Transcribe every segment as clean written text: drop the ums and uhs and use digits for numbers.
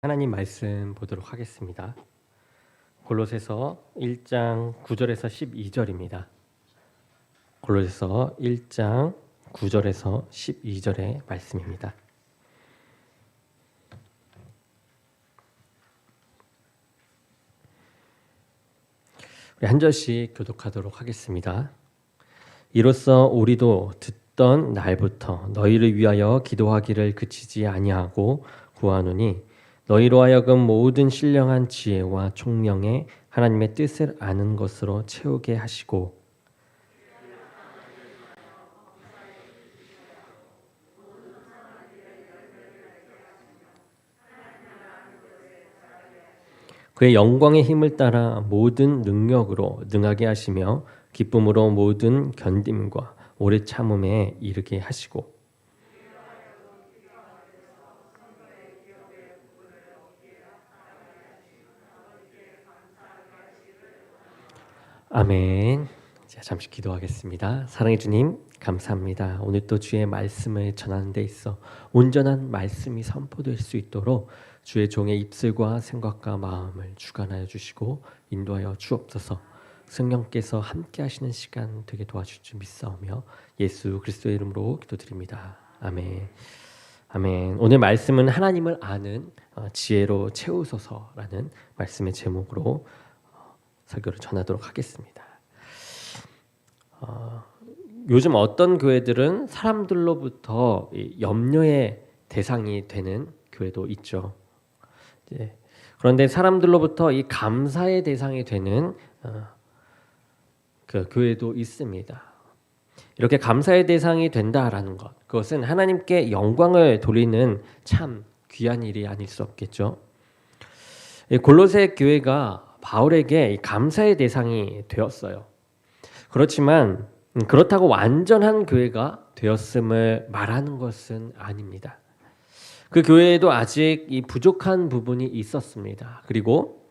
하나님 말씀 보도록 하겠습니다. 골로새서 1장 9절에서 12절입니다. 골로새서 1장 9절에서 12절의 말씀입니다. 우리 한 절씩 교독하도록 하겠습니다. 이로써 우리도 듣던 날부터 너희를 위하여 기도하기를 그치지 아니하고 구하노니 너희로 하여금 모든 신령한 지혜와 총명에 하나님의 뜻을 아는 것으로 채우게 하시고 그의 영광의 힘을 따라 모든 능력으로 능하게 하시며 기쁨으로 모든 견딤과 오래 참음에 이르게 하시고 아멘. 자, 잠시 기도하겠습니다. 사랑해 주님, 감사합니다. 오늘 또 주의 말씀을 전하는 데 있어 온전한 말씀이 선포될 수 있도록 주의 종의 입술과 생각과 마음을 주관하여 주시고 인도하여 주옵소서. 성령께서 함께 하시는 시간 되게 도와줄 줄 믿사오며 예수 그리스도의 이름으로 기도드립니다. 아멘. 아멘. 오늘 말씀은 하나님을 아는 지혜로 채우소서라는 말씀의 제목으로 설교를 전하도록 하겠습니다. 요즘 어떤 교회들은 사람들로부터 염려의 대상이 되는 교회도 있죠. 그런데 사람들로부터 이 감사의 대상이 되는 그 교회도 있습니다. 이렇게 감사의 대상이 된다라는 것, 그것은 하나님께 영광을 돌리는 참 귀한 일이 아닐 수 없겠죠. 골로새 교회가 바울에게 감사의 대상이 되었어요. 그렇지만 그렇다고 완전한 교회가 되었음을 말하는 것은 아닙니다. 그 교회에도 아직 이 부족한 부분이 있었습니다. 그리고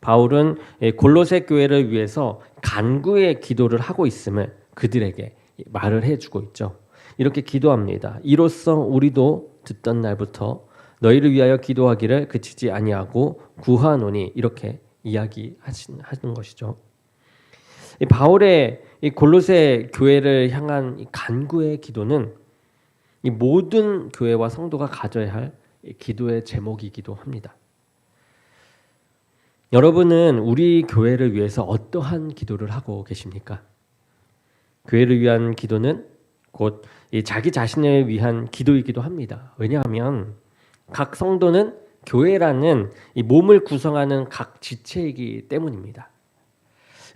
바울은 골로새 교회를 위해서 간구의 기도를 하고 있음을 그들에게 말을 해주고 있죠. 이렇게 기도합니다. 이로써 우리도 듣던 날부터 너희를 위하여 기도하기를 그치지 아니하고 구하노니 이렇게 이야기하는 것이죠. 바울의 이 골로새 교회를 향한 이 간구의 기도는 이 모든 교회와 성도가 가져야 할 기도의 제목이기도 합니다. 여러분은 우리 교회를 위해서 어떠한 기도를 하고 계십니까? 교회를 위한 기도는 곧 자기 자신을 위한 기도이기도 합니다. 왜냐하면 각 성도는 교회라는 이 몸을 구성하는 각 지체이기 때문입니다.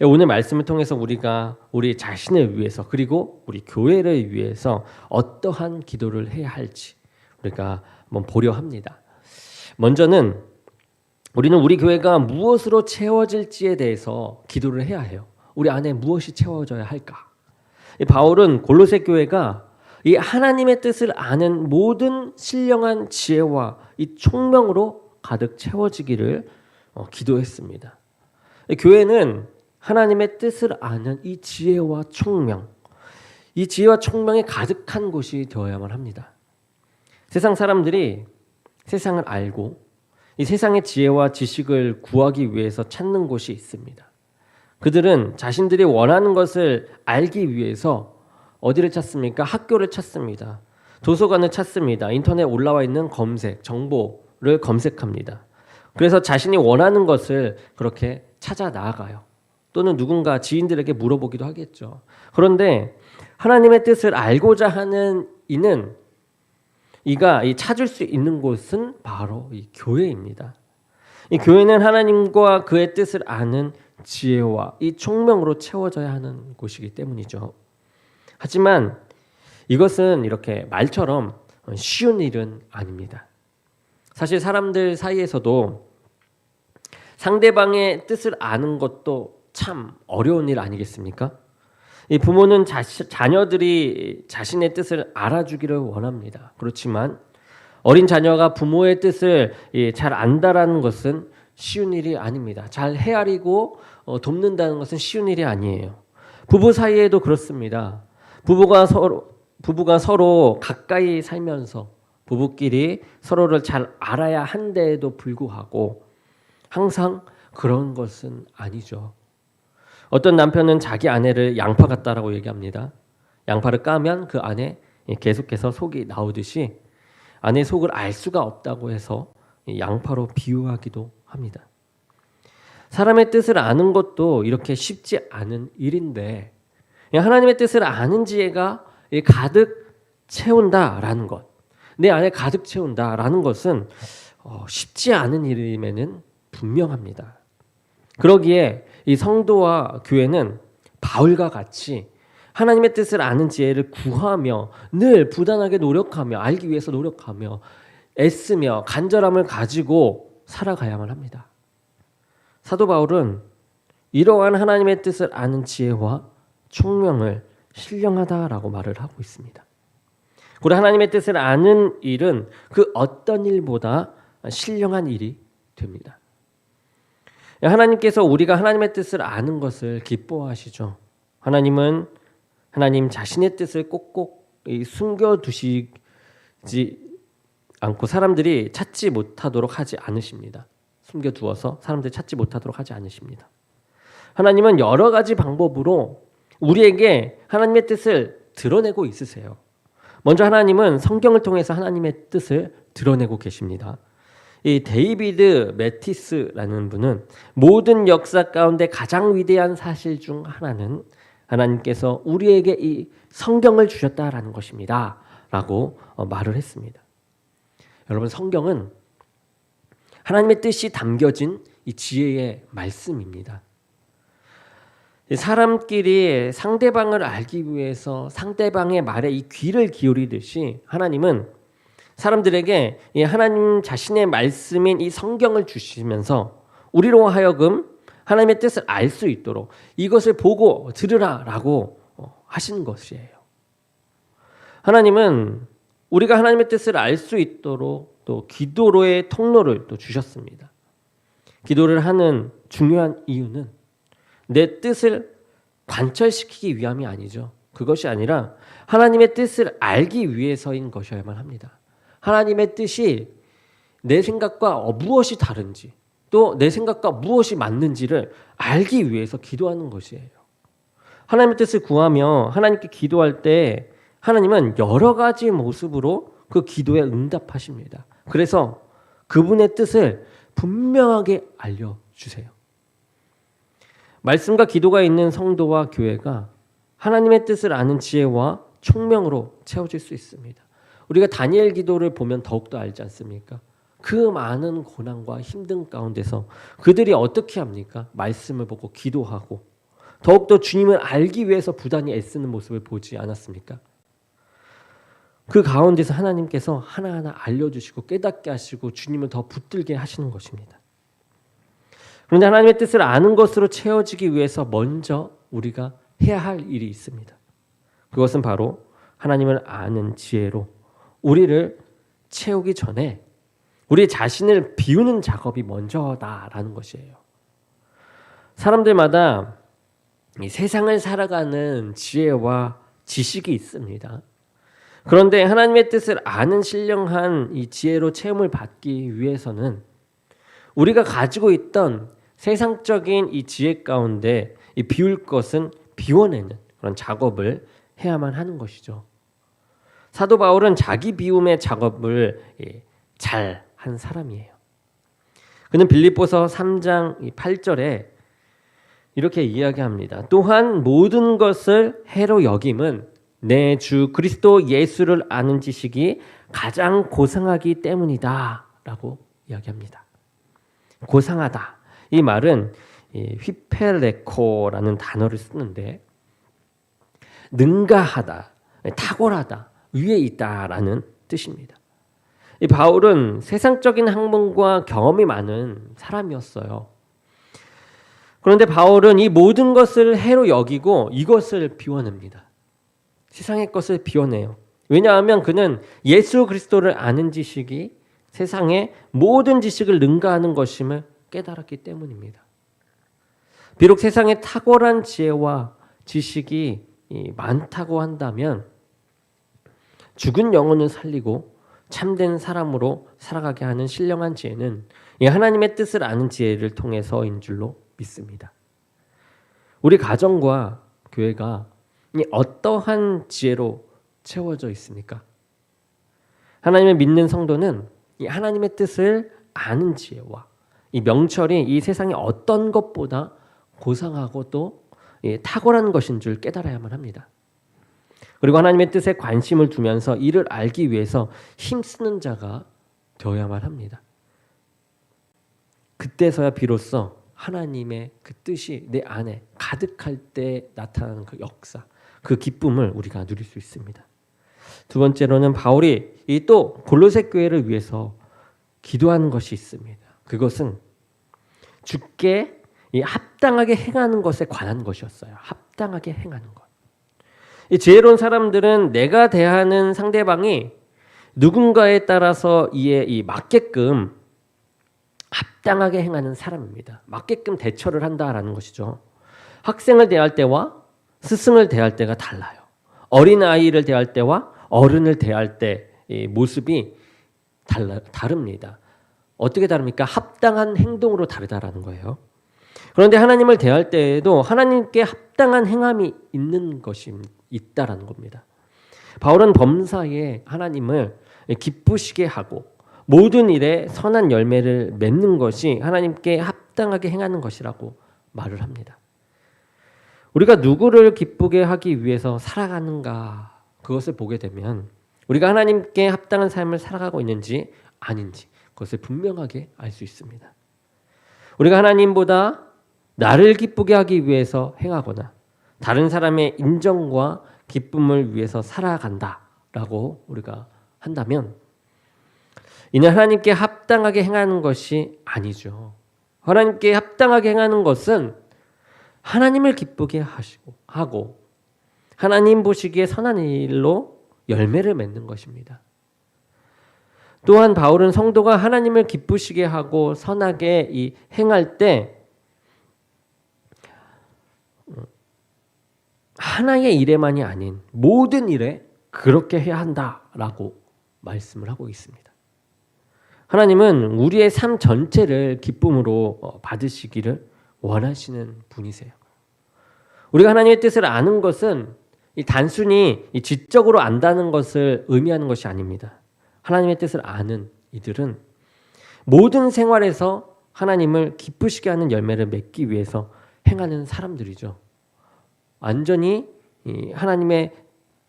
오늘 말씀을 통해서 우리가 우리 자신을 위해서 그리고 우리 교회를 위해서 어떠한 기도를 해야 할지 우리가 한번 보려 합니다. 먼저는 우리는 우리 교회가 무엇으로 채워질지에 대해서 기도를 해야 해요. 우리 안에 무엇이 채워져야 할까? 바울은 골로새 교회가 이 하나님의 뜻을 아는 모든 신령한 지혜와 이 총명으로 가득 채워지기를 기도했습니다. 교회는 하나님의 뜻을 아는 이 지혜와 총명, 이 지혜와 총명이 가득한 곳이 되어야만 합니다. 세상 사람들이 세상을 알고 이 세상의 지혜와 지식을 구하기 위해서 찾는 곳이 있습니다. 그들은 자신들이 원하는 것을 알기 위해서 어디를 찾습니까? 학교를 찾습니다. 도서관을 찾습니다. 인터넷에 올라와 있는 검색, 정보를 검색합니다. 그래서 자신이 원하는 것을 그렇게 찾아 나아가요. 또는 누군가 지인들에게 물어보기도 하겠죠. 그런데 하나님의 뜻을 알고자 하는 이가 찾을 수 있는 곳은 바로 이 교회입니다. 이 교회는 하나님과 그의 뜻을 아는 지혜와 이 총명으로 채워져야 하는 곳이기 때문이죠. 하지만 이것은 이렇게 말처럼 쉬운 일은 아닙니다. 사실 사람들 사이에서도 상대방의 뜻을 아는 것도 참 어려운 일 아니겠습니까? 이 부모는 자녀들이 자신의 뜻을 알아주기를 원합니다. 그렇지만 어린 자녀가 부모의 뜻을 잘 안다라는 것은 쉬운 일이 아닙니다. 잘 헤아리고 돕는다는 것은 쉬운 일이 아니에요. 부부 사이에도 그렇습니다. 부부가 서로 가까이 살면서 부부끼리 서로를 잘 알아야 한데에도 불구하고 항상 그런 것은 아니죠. 어떤 남편은 자기 아내를 양파 같다라고 얘기합니다. 양파를 까면 그 안에 계속해서 속이 나오듯이 아내의 속을 알 수가 없다고 해서 양파로 비유하기도 합니다. 사람의 뜻을 아는 것도 이렇게 쉽지 않은 일인데 하나님의 뜻을 아는 지혜가 가득 채운다라는 것, 내 안에 가득 채운다라는 것은 쉽지 않은 일임에는 분명합니다. 그러기에 이 성도와 교회는 바울과 같이 하나님의 뜻을 아는 지혜를 구하며 늘 부단하게 노력하며 알기 위해서 노력하며 애쓰며 간절함을 가지고 살아가야만 합니다. 사도 바울은 이러한 하나님의 뜻을 아는 지혜와 총명을 신령하다라고 말을 하고 있습니다. 그리고 하나님의 뜻을 아는 일은 그 어떤 일보다 신령한 일이 됩니다. 하나님께서 우리가 하나님의 뜻을 아는 것을 기뻐하시죠. 하나님은 하나님 자신의 뜻을 꼭꼭 숨겨두시지 않고 사람들이 찾지 못하도록 하지 않으십니다. 숨겨두어서 사람들이 찾지 못하도록 하지 않으십니다. 하나님은 여러 가지 방법으로 우리에게 하나님의 뜻을 드러내고 있으세요. 먼저 하나님은 성경을 통해서 하나님의 뜻을 드러내고 계십니다. 이 데이비드 매티스라는 분은 모든 역사 가운데 가장 위대한 사실 중 하나는 하나님께서 우리에게 이 성경을 주셨다라는 것입니다. 라고 말을 했습니다. 여러분, 성경은 하나님의 뜻이 담겨진 이 지혜의 말씀입니다. 사람끼리 상대방을 알기 위해서 상대방의 말에 이 귀를 기울이듯이 하나님은 사람들에게 이 하나님 자신의 말씀인 이 성경을 주시면서 우리로 하여금 하나님의 뜻을 알 수 있도록 이것을 보고 들으라라고 하신 것이에요. 하나님은 우리가 하나님의 뜻을 알 수 있도록 또 기도로의 통로를 또 주셨습니다. 기도를 하는 중요한 이유는 내 뜻을 관철시키기 위함이 아니죠. 그것이 아니라 하나님의 뜻을 알기 위해서인 것이어야만 합니다. 하나님의 뜻이 내 생각과 무엇이 다른지 또 내 생각과 무엇이 맞는지를 알기 위해서 기도하는 것이에요. 하나님의 뜻을 구하며 하나님께 기도할 때 하나님은 여러 가지 모습으로 그 기도에 응답하십니다. 그래서 그분의 뜻을 분명하게 알려주세요. 말씀과 기도가 있는 성도와 교회가 하나님의 뜻을 아는 지혜와 총명으로 채워질 수 있습니다. 우리가 다니엘 기도를 보면 더욱더 알지 않습니까? 그 많은 고난과 힘든 가운데서 그들이 어떻게 합니까? 말씀을 보고 기도하고 더욱더 주님을 알기 위해서 부단히 애쓰는 모습을 보지 않았습니까? 그 가운데서 하나님께서 하나하나 알려주시고 깨닫게 하시고 주님을 더 붙들게 하시는 것입니다. 그런데 하나님의 뜻을 아는 것으로 채워지기 위해서 먼저 우리가 해야 할 일이 있습니다. 그것은 바로 하나님을 아는 지혜로 우리를 채우기 전에 우리 자신을 비우는 작업이 먼저다라는 것이에요. 사람들마다 이 세상을 살아가는 지혜와 지식이 있습니다. 그런데 하나님의 뜻을 아는 신령한 이 지혜로 체험을 받기 위해서는 우리가 가지고 있던 세상적인 이 지혜 가운데 이 비울 것은 비워내는 그런 작업을 해야만 하는 것이죠. 사도 바울은 자기 비움의 작업을 잘 한 사람이에요. 그는 빌립보서 3장 8절에 이렇게 이야기합니다. 또한 모든 것을 해로 여김은 내 주 그리스도 예수를 아는 지식이 가장 고상하기 때문이다 라고 이야기합니다. 고상하다. 이 말은 휘페레코라는 단어를 쓰는데 능가하다, 탁월하다, 위에 있다라는 뜻입니다. 이 바울은 세상적인 학문과 경험이 많은 사람이었어요. 그런데 바울은 이 모든 것을 해로 여기고 이것을 비워냅니다. 세상의 것을 비워내요. 왜냐하면 그는 예수 그리스도를 아는 지식이 세상의 모든 지식을 능가하는 것임을 깨달았기 때문입니다. 비록 세상에 탁월한 지혜와 지식이 많다고 한다면 죽은 영혼을 살리고 참된 사람으로 살아가게 하는 신령한 지혜는 이 하나님의 뜻을 아는 지혜를 통해서인 줄로 믿습니다. 우리 가정과 교회가 이 어떠한 지혜로 채워져 있습니까? 하나님을 믿는 성도는 이 하나님의 뜻을 아는 지혜와 이 명철이 이 세상의 어떤 것보다 고상하고 또 탁월한 것인 줄 깨달아야만 합니다. 그리고 하나님의 뜻에 관심을 두면서 이를 알기 위해서 힘쓰는 자가 되어야만 합니다. 그때서야 비로소 하나님의 그 뜻이 내 안에 가득할 때 나타나는 그 역사, 그 기쁨을 우리가 누릴 수 있습니다. 두 번째로는 바울이 이 또 골로새 교회를 위해서 기도하는 것이 있습니다. 그것은 주께 이 합당하게 행하는 것에 관한 것이었어요. 합당하게 행하는 것. 이 지혜로운 사람들은 내가 대하는 상대방이 누군가에 따라서 이에 맞게끔 합당하게 행하는 사람입니다. 맞게끔 대처를 한다라는 것이죠. 학생을 대할 때와 스승을 대할 때가 달라요. 어린아이를 대할 때와 어른을 대할 때 이 모습이 다릅니다. 어떻게 다릅니까? 합당한 행동으로 다르다라는 거예요. 그런데 하나님을 대할 때에도 하나님께 합당한 행함이 있는 것이 있다라는 겁니다. 바울은 범사에 하나님을 기쁘시게 하고 모든 일에 선한 열매를 맺는 것이 하나님께 합당하게 행하는 것이라고 말을 합니다. 우리가 누구를 기쁘게 하기 위해서 살아가는가 그것을 보게 되면 우리가 하나님께 합당한 삶을 살아가고 있는지 아닌지 그것을 분명하게 알 수 있습니다. 우리가 하나님보다 나를 기쁘게 하기 위해서 행하거나 다른 사람의 인정과 기쁨을 위해서 살아간다라고 우리가 한다면 이는 하나님께 합당하게 행하는 것이 아니죠. 하나님께 합당하게 행하는 것은 하나님을 기쁘게 하고 하나님 보시기에 선한 일로 열매를 맺는 것입니다. 또한 바울은 성도가 하나님을 기쁘시게 하고 선하게 행할 때 하나의 일에만이 아닌 모든 일에 그렇게 해야 한다라고 말씀을 하고 있습니다. 하나님은 우리의 삶 전체를 기쁨으로 받으시기를 원하시는 분이세요. 우리가 하나님의 뜻을 아는 것은 단순히 지적으로 안다는 것을 의미하는 것이 아닙니다. 하나님의 뜻을 아는 이들은 모든 생활에서 하나님을 기쁘시게 하는 열매를 맺기 위해서 행하는 사람들이죠. 완전히 하나님의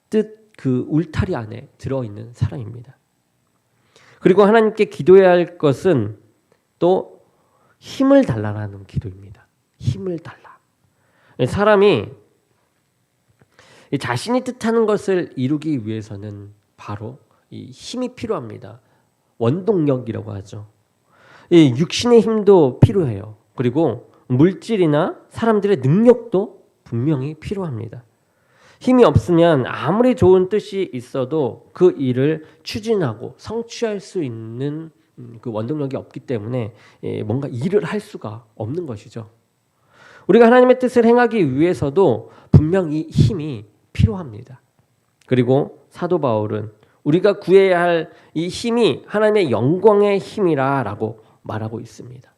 뜻 그 울타리 안에 들어있는 사람입니다. 그리고 하나님께 기도해야 할 것은 또 힘을 달라라는 기도입니다. 힘을 달라. 사람이 자신이 뜻하는 것을 이루기 위해서는 바로 이 힘이 필요합니다. 원동력이라고 하죠. 이 육신의 힘도 필요해요. 그리고 물질이나 사람들의 능력도 분명히 필요합니다. 힘이 없으면 아무리 좋은 뜻이 있어도 그 일을 추진하고 성취할 수 있는 그 원동력이 없기 때문에 뭔가 일을 할 수가 없는 것이죠. 우리가 하나님의 뜻을 행하기 위해서도 분명히 힘이 필요합니다. 그리고 사도 바울은 우리가 구해야 할 이 힘이 하나님의 영광의 힘이라고 말하고 있습니다.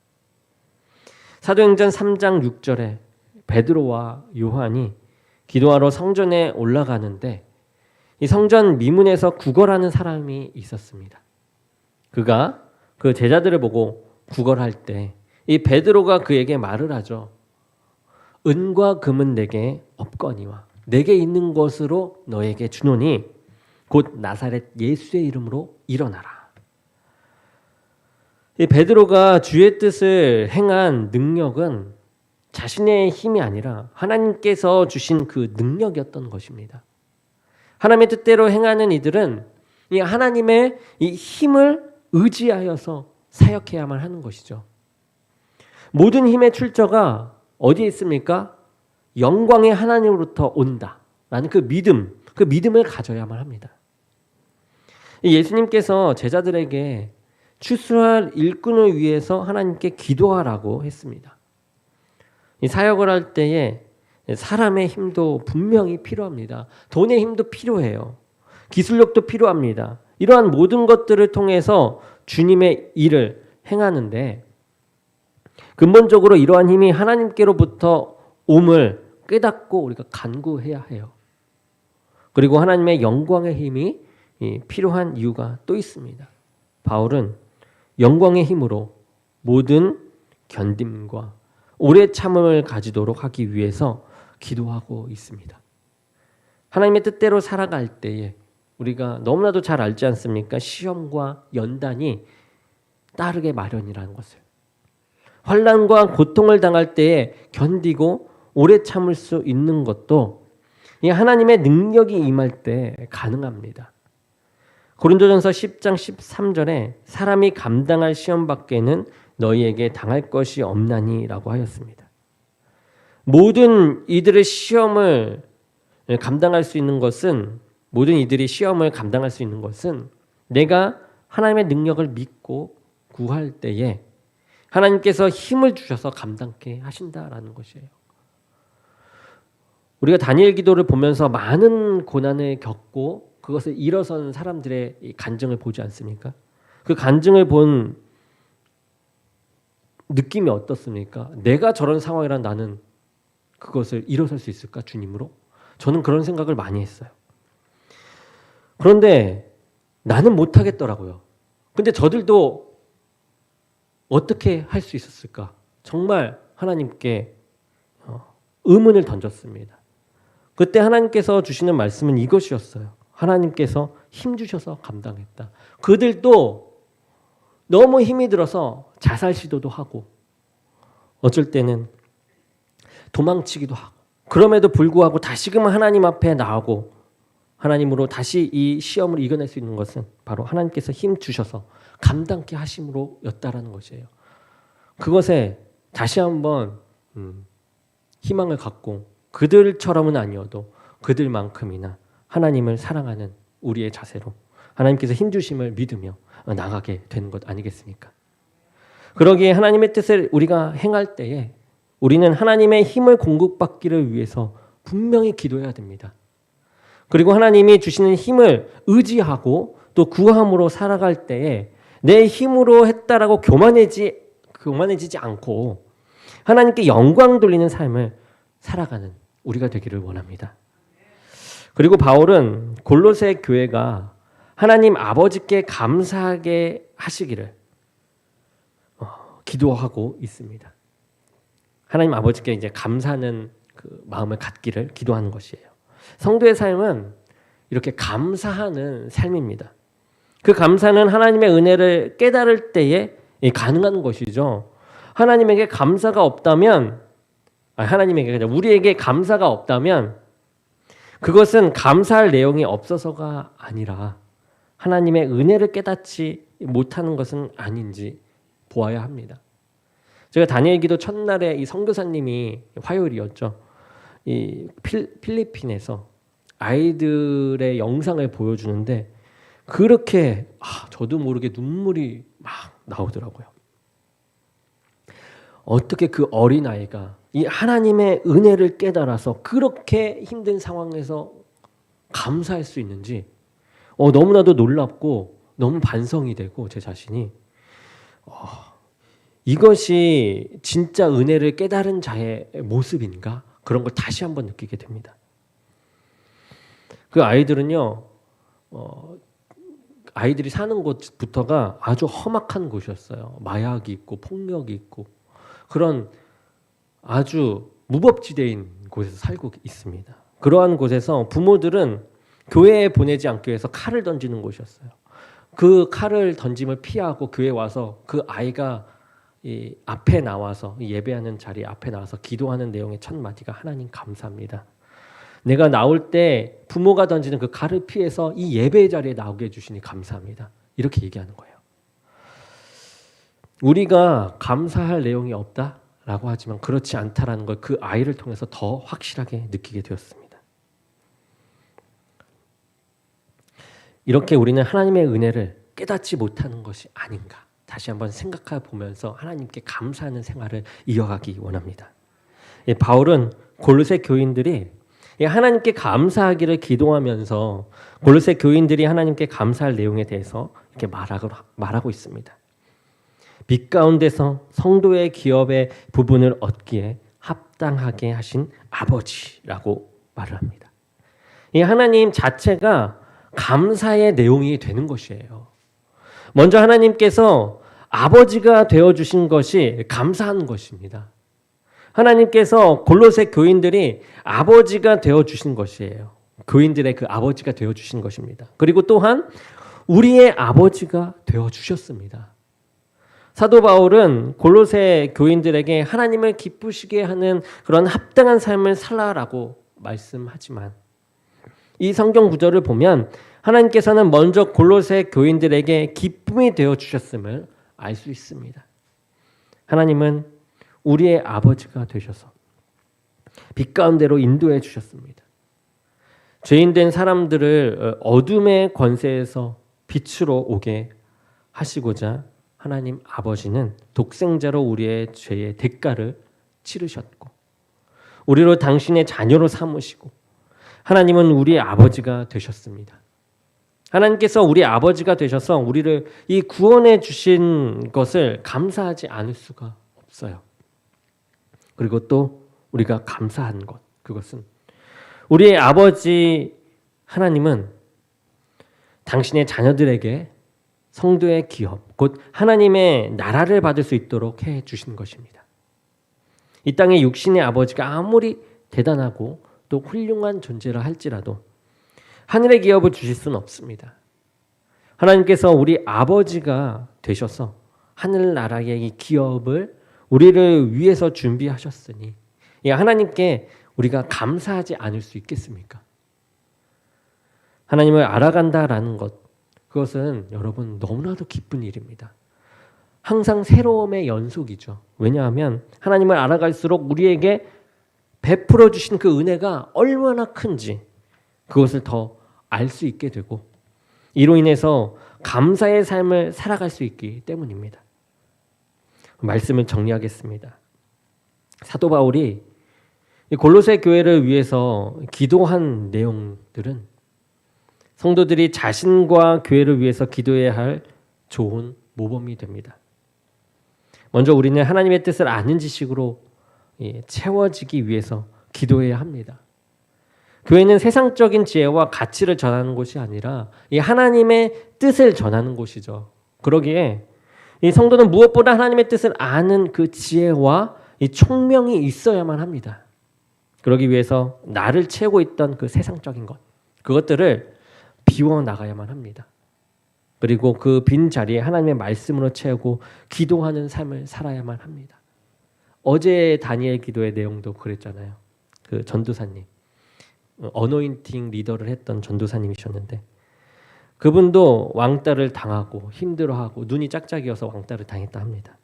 사도행전 3장 6절에 베드로와 요한이 기도하러 성전에 올라가는데 이 성전 미문에서 구걸하는 사람이 있었습니다. 그가 그 제자들을 보고 구걸할 때 이 베드로가 그에게 말을 하죠. 은과 금은 내게 없거니와 내게 있는 것으로 너에게 주노니 곧 나사렛 예수의 이름으로 일어나라. 이 베드로가 주의 뜻을 행한 능력은 자신의 힘이 아니라 하나님께서 주신 그 능력이었던 것입니다. 하나님의 뜻대로 행하는 이들은 이 하나님의 이 힘을 의지하여서 사역해야만 하는 것이죠. 모든 힘의 출처가 어디에 있습니까? 영광의 하나님으로부터 온다라는 그 믿음을 가져야만 합니다. 예수님께서 제자들에게 추수할 일꾼을 위해서 하나님께 기도하라고 했습니다. 이 사역을 할 때에 사람의 힘도 분명히 필요합니다. 돈의 힘도 필요해요. 기술력도 필요합니다. 이러한 모든 것들을 통해서 주님의 일을 행하는데 근본적으로 이러한 힘이 하나님께로부터 옴을 깨닫고 우리가 간구해야 해요. 그리고 하나님의 영광의 힘이 필요한 이유가 또 있습니다. 바울은 영광의 힘으로 모든 견딤과 오래 참음을 가지도록 하기 위해서 기도하고 있습니다. 하나님의 뜻대로 살아갈 때에 우리가 너무나도 잘 알지 않습니까? 시험과 연단이 따르게 마련이라는 것을. 환난과 고통을 당할 때에 견디고 오래 참을 수 있는 것도 이 하나님의 능력이 임할 때 가능합니다. 고린도전서 10장 13절에 사람이 감당할 시험 밖에는 너희에게 당할 것이 없나니라고 하였습니다. 모든 이들의 시험을 감당할 수 있는 것은 모든 이들이 시험을 감당할 수 있는 것은 내가 하나님의 능력을 믿고 구할 때에 하나님께서 힘을 주셔서 감당케 하신다라는 것이에요. 우리가 다니엘 기도를 보면서 많은 고난을 겪고 그것을 일어선 사람들의 간증을 보지 않습니까? 그 간증을 본 느낌이 어떻습니까? 내가 저런 상황이란 나는 그것을 일어설 수 있을까? 주님으로? 저는 그런 생각을 많이 했어요. 그런데 나는 못하겠더라고요. 근데 저들도 어떻게 할 수 있었을까? 정말 하나님께 의문을 던졌습니다. 그때 하나님께서 주시는 말씀은 이것이었어요. 하나님께서 힘 주셔서 감당했다. 그들도 너무 힘이 들어서 자살 시도도 하고 어쩔 때는 도망치기도 하고 그럼에도 불구하고 다시금 하나님 앞에 나오고 하나님으로 다시 이 시험을 이겨낼 수 있는 것은 바로 하나님께서 힘 주셔서 감당케 하심으로였다라는 것이에요. 그것에 다시 한번 희망을 갖고 그들처럼은 아니어도 그들만큼이나 하나님을 사랑하는 우리의 자세로 하나님께서 힘 주심을 믿으며 나가게 되는 것 아니겠습니까? 그러기에 하나님의 뜻을 우리가 행할 때에 우리는 하나님의 힘을 공급받기를 위해서 분명히 기도해야 됩니다. 그리고 하나님이 주시는 힘을 의지하고 또 구함으로 살아갈 때에 내 힘으로 했다라고 교만해지지 않고 하나님께 영광 돌리는 삶을 살아가는 우리가 되기를 원합니다. 그리고 바울은 골로새 교회가 하나님 아버지께 감사하게 하시기를 기도하고 있습니다. 하나님 아버지께 이제 감사하는 그 마음을 갖기를 기도하는 것이에요. 성도의 삶은 이렇게 감사하는 삶입니다. 그 감사는 하나님의 은혜를 깨달을 때에 가능한 것이죠. 하나님에게 감사가 없다면, 하나님에게 우리에게 감사가 없다면 그것은 감사할 내용이 없어서가 아니라 하나님의 은혜를 깨닫지 못하는 것은 아닌지 보아야 합니다. 제가 다니엘 기도 첫날에 이 선교사님이 화요일이었죠. 이 필리핀에서 아이들의 영상을 보여주는데 그렇게 저도 모르게 눈물이 막 나오더라고요. 어떻게 그 어린아이가 이 하나님의 은혜를 깨달아서 그렇게 힘든 상황에서 감사할 수 있는지 너무나도 놀랍고 너무 반성이 되고 제 자신이 이것이 진짜 은혜를 깨달은 자의 모습인가? 그런 걸 다시 한번 느끼게 됩니다. 그 아이들은요, 아이들이 사는 곳부터가 아주 험악한 곳이었어요. 마약이 있고 폭력이 있고 그런 아주 무법지대인 곳에서 살고 있습니다. 그러한 곳에서 부모들은 교회에 보내지 않기 위해서 칼을 던지는 곳이었어요. 그 칼을 던짐을 피하고 교회에 와서 그 아이가 이 앞에 나와서 예배하는 자리 앞에 나와서 기도하는 내용의 첫 마디가 하나님 감사합니다. 내가 나올 때 부모가 던지는 그 칼을 피해서 이 예배의 자리에 나오게 해주시니 감사합니다. 이렇게 얘기하는 거예요. 우리가 감사할 내용이 없다라고 하지만 그렇지 않다라는 걸 그 아이를 통해서 더 확실하게 느끼게 되었습니다. 이렇게 우리는 하나님의 은혜를 깨닫지 못하는 것이 아닌가 다시 한번 생각해 보면서 하나님께 감사하는 생활을 이어가기 원합니다. 바울은 골로새 교인들이 하나님께 감사하기를 기도하면서 골로새 교인들이 하나님께 감사할 내용에 대해서 이렇게 말하고 있습니다. 빛 가운데서 성도의 기업의 부분을 얻기에 합당하게 하신 아버지라고 말을 합니다. 이 하나님 자체가 감사의 내용이 되는 것이에요. 먼저 하나님께서 아버지가 되어주신 것이 감사한 것입니다. 하나님께서 골로새 교인들이 아버지가 되어주신 것이에요. 교인들의 그 아버지가 되어주신 것입니다. 그리고 또한 우리의 아버지가 되어주셨습니다. 사도 바울은 골로새 교인들에게 하나님을 기쁘시게 하는 그런 합당한 삶을 살라라고 말씀하지만 이 성경 구절을 보면 하나님께서는 먼저 골로새 교인들에게 기쁨이 되어주셨음을 알 수 있습니다. 하나님은 우리의 아버지가 되셔서 빛 가운데로 인도해 주셨습니다. 죄인된 사람들을 어둠의 권세에서 빛으로 오게 하시고자 하나님 아버지는 독생자로 우리의 죄의 대가를 치르셨고 우리로 당신의 자녀로 삼으시고 하나님은 우리의 아버지가 되셨습니다. 하나님께서 우리 아버지가 되셔서 우리를 이 구원해 주신 것을 감사하지 않을 수가 없어요. 그리고 또 우리가 감사한 것, 그것은 우리의 아버지 하나님은 당신의 자녀들에게 성도의 기업, 곧 하나님의 나라를 받을 수 있도록 해 주신 것입니다. 이 땅의 육신의 아버지가 아무리 대단하고 또 훌륭한 존재라 할지라도 하늘의 기업을 주실 수는 없습니다. 하나님께서 우리 아버지가 되셔서 하늘나라의 이 기업을 우리를 위해서 준비하셨으니 하나님께 우리가 감사하지 않을 수 있겠습니까? 하나님을 알아간다라는 것, 그것은 여러분 너무나도 기쁜 일입니다. 항상 새로움의 연속이죠. 왜냐하면 하나님을 알아갈수록 우리에게 베풀어 주신 그 은혜가 얼마나 큰지 그것을 더 알 수 있게 되고 이로 인해서 감사의 삶을 살아갈 수 있기 때문입니다. 말씀을 정리하겠습니다. 사도 바울이 골로새 교회를 위해서 기도한 내용들은 성도들이 자신과 교회를 위해서 기도해야 할 좋은 모범이 됩니다. 먼저 우리는 하나님의 뜻을 아는 지식으로 채워지기 위해서 기도해야 합니다. 교회는 세상적인 지혜와 가치를 전하는 곳이 아니라 이 하나님의 뜻을 전하는 곳이죠. 그러기에 이 성도는 무엇보다 하나님의 뜻을 아는 그 지혜와 이 총명이 있어야만 합니다. 그러기 위해서 나를 채우고 있던 그 세상적인 것, 그것들을 비워나가야만 합니다. 그리고 그 빈 자리에 하나님의 말씀으로 채우고 기도하는 삶을 살아야만 합니다. 어제 다니엘 기도의 내용도 그랬잖아요. 그 전도사님, 어노인팅 리더를 했던 전도사님이셨는데 그분도 왕따를 당하고 힘들어하고 눈이 짝짝이어서 왕따를 당했다 합니다.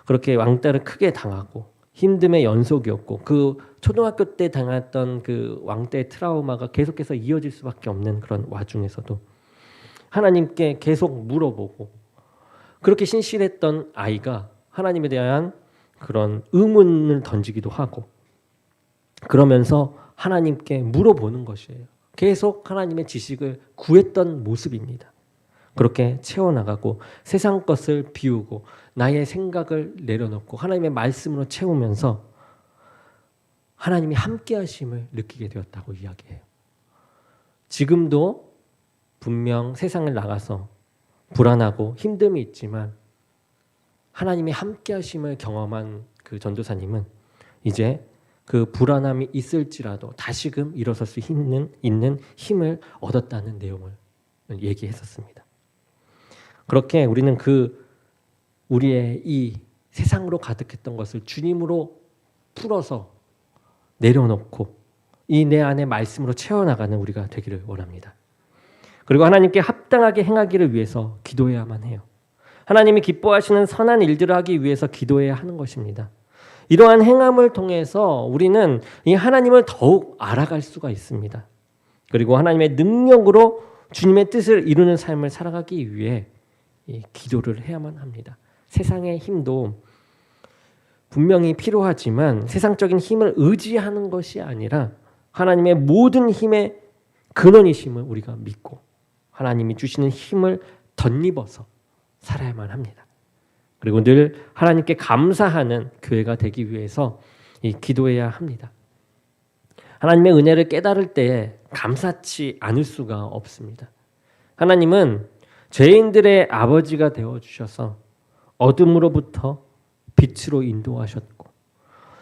그렇게 왕따를 크게 당하고 힘듦의 연속이었고 그 초등학교 때 당했던 그 왕따의 트라우마가 계속해서 이어질 수밖에 없는 그런 와중에서도 하나님께 계속 물어보고 그렇게 신실했던 아이가 하나님에 대한 그런 의문을 던지기도 하고 그러면서 하나님께 물어보는 것이에요. 계속 하나님의 지식을 구했던 모습입니다. 그렇게 채워나가고 세상 것을 비우고 나의 생각을 내려놓고 하나님의 말씀으로 채우면서 하나님이 함께 하심을 느끼게 되었다고 이야기해요. 지금도 분명 세상을 나가서 불안하고 힘듦이 있지만 하나님이 함께 하심을 경험한 그 전도사님은 이제 그 불안함이 있을지라도 다시금 일어설 수 있는 힘을 얻었다는 내용을 얘기했었습니다. 그렇게 우리는 우리의 이 세상으로 가득했던 것을 주님으로 풀어서 내려놓고 이 내 안에 말씀으로 채워나가는 우리가 되기를 원합니다. 그리고 하나님께 합당하게 행하기를 위해서 기도해야만 해요. 하나님이 기뻐하시는 선한 일들을 하기 위해서 기도해야 하는 것입니다. 이러한 행함을 통해서 우리는 이 하나님을 더욱 알아갈 수가 있습니다. 그리고 하나님의 능력으로 주님의 뜻을 이루는 삶을 살아가기 위해 기도를 해야만 합니다. 세상의 힘도 분명히 필요하지만 세상적인 힘을 의지하는 것이 아니라 하나님의 모든 힘의 근원이심을 우리가 믿고 하나님이 주시는 힘을 덧입어서 살아야만 합니다. 그리고 늘 하나님께 감사하는 교회가 되기 위해서 기도해야 합니다. 하나님의 은혜를 깨달을 때에 감사치 않을 수가 없습니다. 하나님은 죄인들의 아버지가 되어주셔서 어둠으로부터 빛으로 인도하셨고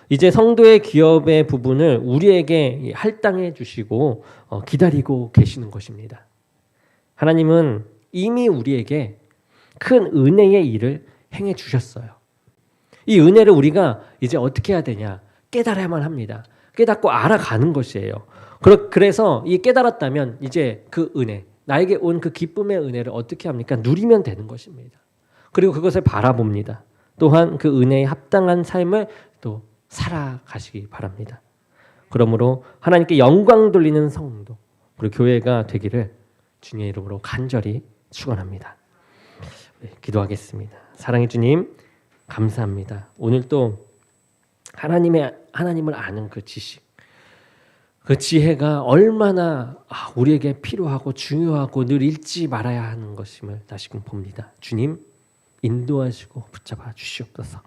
이제 성도의 기업의 부분을 우리에게 할당해 주시고 기다리고 계시는 것입니다. 하나님은 이미 우리에게 큰 은혜의 일을 행해 주셨어요. 이 은혜를 우리가 이제 어떻게 해야 되냐? 깨달아야만 합니다. 깨닫고 알아가는 것이에요. 그래서 이 깨달았다면 이제 그 은혜, 나에게 온 그 기쁨의 은혜를 어떻게 합니까? 누리면 되는 것입니다. 그리고 그것을 바라봅니다. 또한 그 은혜에 합당한 삶을 또 살아가시기 바랍니다. 그러므로 하나님께 영광 돌리는 성도 그리고 교회가 되기를 주님의 이름으로 간절히 축원합니다. 기도하겠습니다. 사랑의 주님 감사합니다. 오늘 또 하나님을 아는 그 지식, 그 지혜가 얼마나 우리에게 필요하고 중요하고 늘 잊지 말아야 하는 것임을 다시금 봅니다. 주님 인도하시고 붙잡아 주시옵소서.